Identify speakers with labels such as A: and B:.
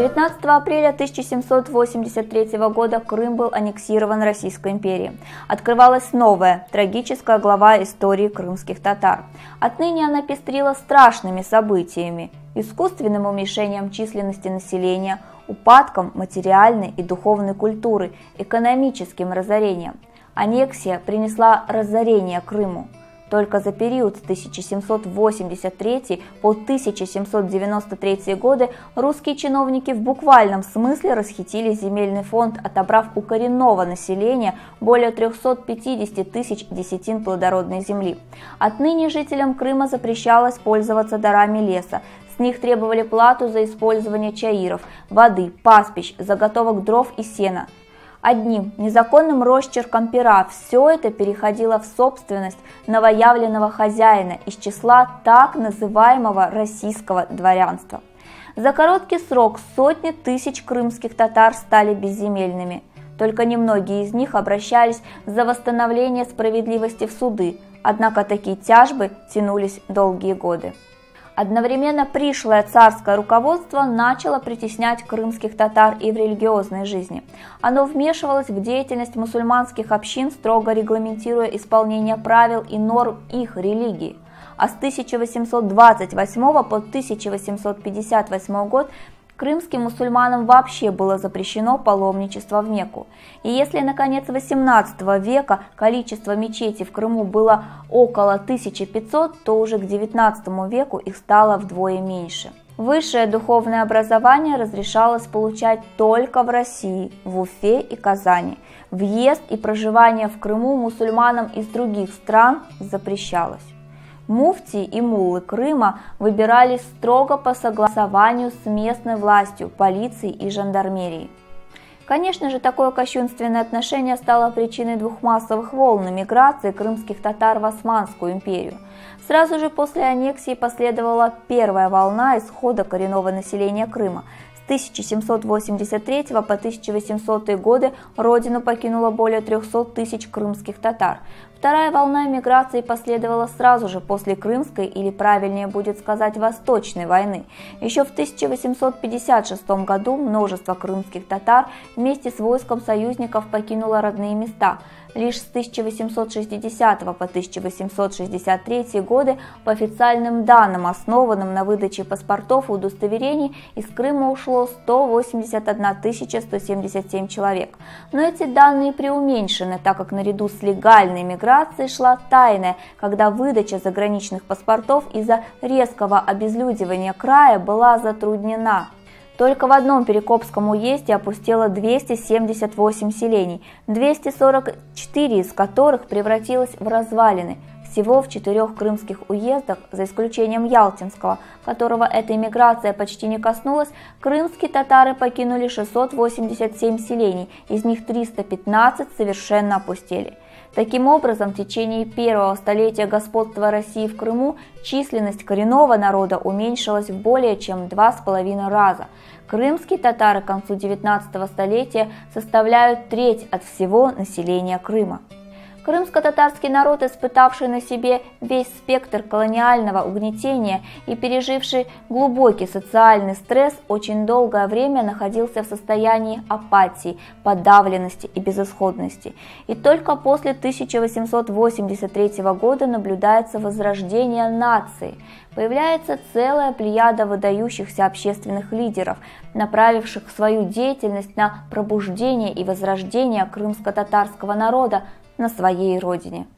A: 19 апреля 1783 года Крым был аннексирован Российской империей. Открывалась новая, трагическая глава истории крымских татар. Отныне она пестрила страшными событиями: искусственным уменьшением численности населения, упадком материальной и духовной культуры, экономическим разорением. Аннексия принесла разорение Крыму. Только за период с 1783 по 1793 годы русские чиновники в буквальном смысле расхитили земельный фонд, отобрав у коренного населения более 350 тысяч десятин плодородной земли. Отныне жителям Крыма запрещалось пользоваться дарами леса. С них требовали плату за использование чаиров, воды, пастбищ, заготовок дров и сена. Одним незаконным росчерком пера все это переходило в собственность новоявленного хозяина из числа так называемого российского дворянства. За короткий срок сотни тысяч крымских татар стали безземельными. Только немногие из них обращались за восстановление справедливости в суды, однако такие тяжбы тянулись долгие годы. Одновременно пришлое царское руководство начало притеснять крымских татар и в религиозной жизни. Оно вмешивалось в деятельность мусульманских общин, строго регламентируя исполнение правил и норм их религии. А с 1828 по 1858 год крымским мусульманам вообще было запрещено паломничество в Мекку. И если на конец XVIII века количество мечетей в Крыму было около 1500, то уже к XIX веку их стало вдвое меньше. Высшее духовное образование разрешалось получать только в России, в Уфе и Казани. Въезд и проживание в Крыму мусульманам из других стран запрещалось. Муфтии и муллы Крыма выбирались строго по согласованию с местной властью, полицией и жандармерией. Конечно же, такое кощунственное отношение стало причиной двух массовых волн миграции крымских татар в Османскую империю. Сразу же после аннексии последовала первая волна исхода коренного населения Крыма. С 1783 по 1800 годы родину покинуло более 300 тысяч крымских татар. Вторая волна миграции последовала сразу же после Крымской, или правильнее будет сказать, Восточной войны. Еще в 1856 году множество крымских татар вместе с войском союзников покинуло родные места. Лишь с 1860 по 1863 годы, по официальным данным, основанным на выдаче паспортов и удостоверений, из Крыма ушло 181 177 человек. Но эти данные преуменьшены, так как наряду с легальной миграцией шла тайная, когда выдача заграничных паспортов из-за резкого обезлюдивания края была затруднена. Только в одном Перекопском уезде опустело 278 селений, 244 из которых превратилось в развалины. Всего в 4 крымских уездах, за исключением Ялтинского, которого эта эмиграция почти не коснулась, крымские татары покинули 687 селений, из них 315 совершенно опустели. Таким образом, в течение первого столетия господства России в Крыму численность коренного народа уменьшилась в более чем 2,5 раза. Крымские татары к концу XIX столетия составляют треть от всего населения Крыма. Крымско-татарский народ, испытавший на себе весь спектр колониального угнетения и переживший глубокий социальный стресс, очень долгое время находился в состоянии апатии, подавленности и безысходности. И только после 1883 года наблюдается возрождение нации. Появляется целая плеяда выдающихся общественных лидеров, направивших свою деятельность на пробуждение и возрождение крымско-татарского народа на своей родине.